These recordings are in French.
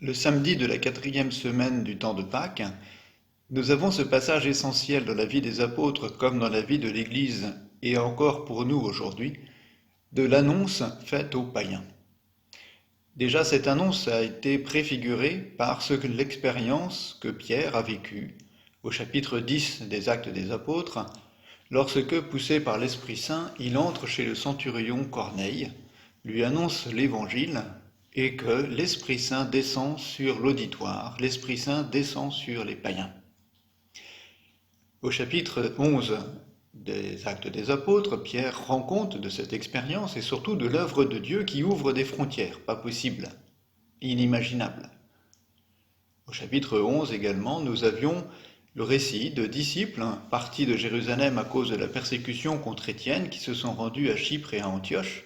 Le samedi de la 4e semaine du temps de Pâques, nous avons ce passage essentiel dans la vie des apôtres comme dans la vie de l'Église et encore pour nous aujourd'hui, de l'annonce faite aux païens. Déjà, cette annonce a été préfigurée par l'expérience que Pierre a vécue au chapitre 10 des Actes des Apôtres, lorsque, poussé par l'Esprit Saint, il entre chez le centurion Corneille, lui annonce l'Évangile et que l'Esprit Saint descend sur l'auditoire, l'Esprit Saint descend sur les païens. Au chapitre 11 des Actes des Apôtres, Pierre rend compte de cette expérience et surtout de l'œuvre de Dieu qui ouvre des frontières, pas possibles, inimaginables. Au chapitre 11 également, nous avions le récit de disciples partis de Jérusalem à cause de la persécution contre Étienne qui se sont rendus à Chypre et à Antioche.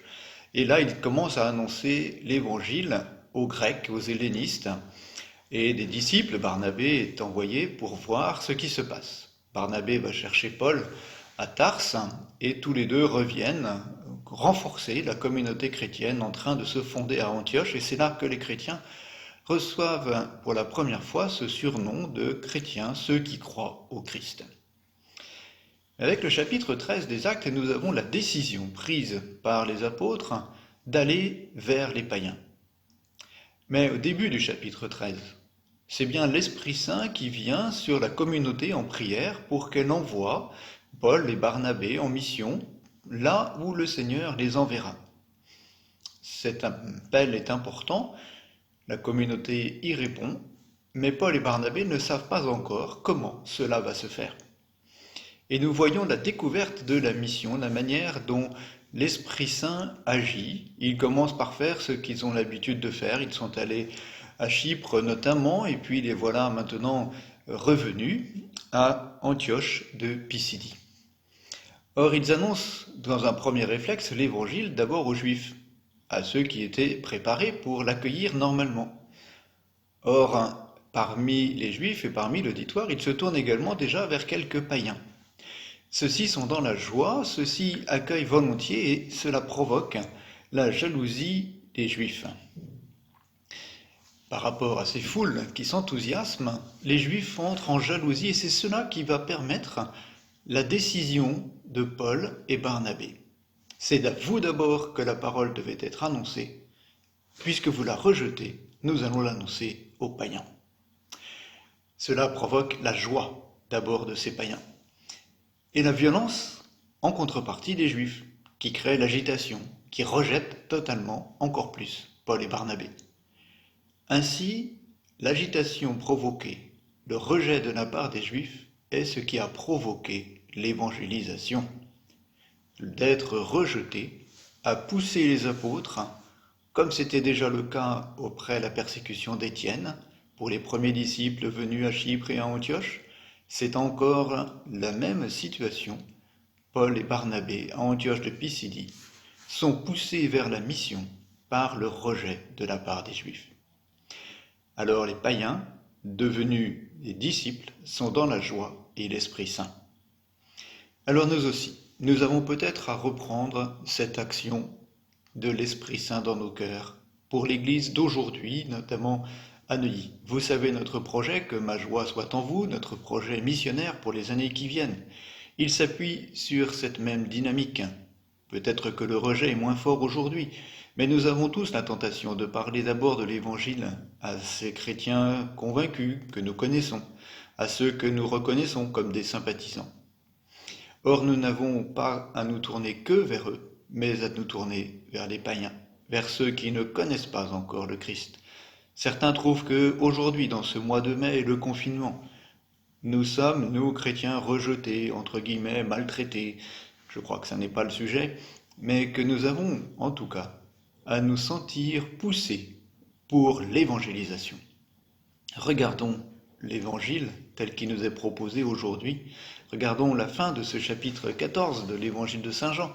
Et là, il commence à annoncer l'évangile aux Grecs, aux hellénistes. Et des disciples, Barnabé est envoyé pour voir ce qui se passe. Barnabé va chercher Paul à Tarse et tous les deux reviennent renforcer la communauté chrétienne en train de se fonder à Antioche. Et c'est là que les chrétiens reçoivent pour la première fois ce surnom de chrétiens, ceux qui croient au Christ. Avec le chapitre 13 des Actes, nous avons la décision prise par les apôtres d'aller vers les païens. Mais au début du chapitre 13, c'est bien l'Esprit Saint qui vient sur la communauté en prière pour qu'elle envoie Paul et Barnabé en mission là où le Seigneur les enverra. Cet appel est important, la communauté y répond, mais Paul et Barnabé ne savent pas encore comment cela va se faire. Et nous voyons la découverte de la mission, la manière dont l'Esprit Saint agit. Ils commencent par faire ce qu'ils ont l'habitude de faire. Ils sont allés à Chypre notamment, et puis les voilà maintenant revenus à Antioche de Pisidie. Or, ils annoncent dans un premier réflexe l'évangile d'abord aux Juifs, à ceux qui étaient préparés pour l'accueillir normalement. Or, parmi les Juifs et parmi l'auditoire, ils se tournent également déjà vers quelques païens. Ceux-ci sont dans la joie, ceux-ci accueillent volontiers et cela provoque la jalousie des Juifs. Par rapport à ces foules qui s'enthousiasment, les Juifs entrent en jalousie et c'est cela qui va permettre la décision de Paul et Barnabé. C'est à vous d'abord que la parole devait être annoncée. Puisque vous la rejetez, nous allons l'annoncer aux païens. Cela provoque la joie d'abord de ces païens. Et la violence en contrepartie des Juifs, qui créent l'agitation, qui rejettent totalement, encore plus, Paul et Barnabé. Ainsi, l'agitation provoquée, le rejet de la part des Juifs, est ce qui a provoqué l'évangélisation. D'être rejeté a poussé les apôtres, comme c'était déjà le cas après la persécution d'Étienne, pour les premiers disciples venus à Chypre et à Antioche, c'est encore la même situation. Paul et Barnabé, à Antioche de Pisidie, sont poussés vers la mission par le rejet de la part des Juifs. Alors les païens, devenus des disciples, sont dans la joie et l'Esprit Saint. Alors nous aussi, nous avons peut-être à reprendre cette action de l'Esprit Saint dans nos cœurs, pour l'Église d'aujourd'hui, notamment à Neuilly. Vous savez notre projet, que ma joie soit en vous, notre projet missionnaire pour les années qui viennent. Il s'appuie sur cette même dynamique. Peut-être que le rejet est moins fort aujourd'hui, mais nous avons tous la tentation de parler d'abord de l'Évangile à ces chrétiens convaincus que nous connaissons, à ceux que nous reconnaissons comme des sympathisants. Or, nous n'avons pas à nous tourner que vers eux, mais à nous tourner vers les païens, vers ceux qui ne connaissent pas encore le Christ. Certains trouvent qu'aujourd'hui, dans ce mois de mai et le confinement, nous sommes, nous, chrétiens, rejetés, entre guillemets, maltraités. Je crois que ça n'est pas le sujet, mais que nous avons, en tout cas, à nous sentir poussés pour l'évangélisation. Regardons l'évangile tel qu'il nous est proposé aujourd'hui. Regardons la fin de ce chapitre 14 de l'évangile de Saint Jean.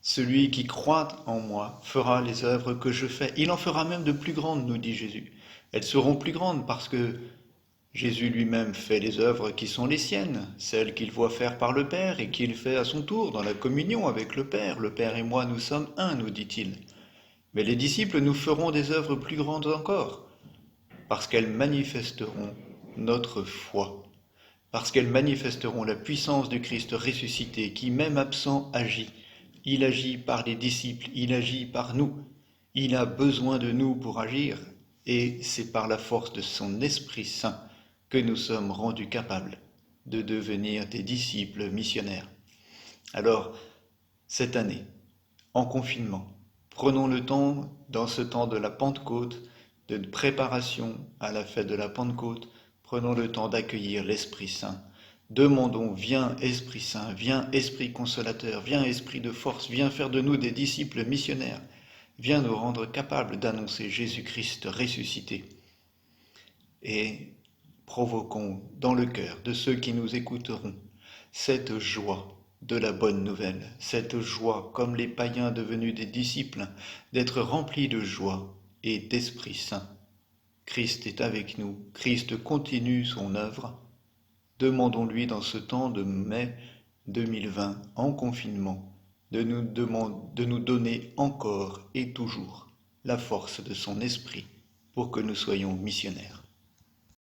Celui qui croit en moi fera les œuvres que je fais. Il en fera même de plus grandes, nous dit Jésus. Elles seront plus grandes parce que Jésus lui-même fait les œuvres qui sont les siennes, celles qu'il voit faire par le Père et qu'il fait à son tour dans la communion avec le Père. Le Père et moi, nous sommes un, nous dit-il. Mais les disciples nous feront des œuvres plus grandes encore. parce qu'elles manifesteront notre foi, parce qu'elles manifesteront la puissance du Christ ressuscité qui, même absent, agit. Il agit par les disciples, il agit par nous. Il a besoin de nous pour agir, et c'est par la force de son Esprit Saint que nous sommes rendus capables de devenir des disciples missionnaires. Alors, cette année, en confinement, prenons le temps, dans ce temps de la Pentecôte, de préparation à la fête de la Pentecôte, prenons le temps d'accueillir l'Esprit Saint. Demandons, viens Esprit Saint, viens Esprit Consolateur, viens Esprit de force, viens faire de nous des disciples missionnaires, viens nous rendre capables d'annoncer Jésus-Christ ressuscité. Et provoquons dans le cœur de ceux qui nous écouteront cette joie de la bonne nouvelle, cette joie, comme les païens devenus des disciples, d'être remplis de joie et d'Esprit Saint. Christ est avec nous, Christ continue son œuvre. Demandons-lui dans ce temps de mai 2020, en confinement, de nous donner encore et toujours la force de son esprit pour que nous soyons missionnaires.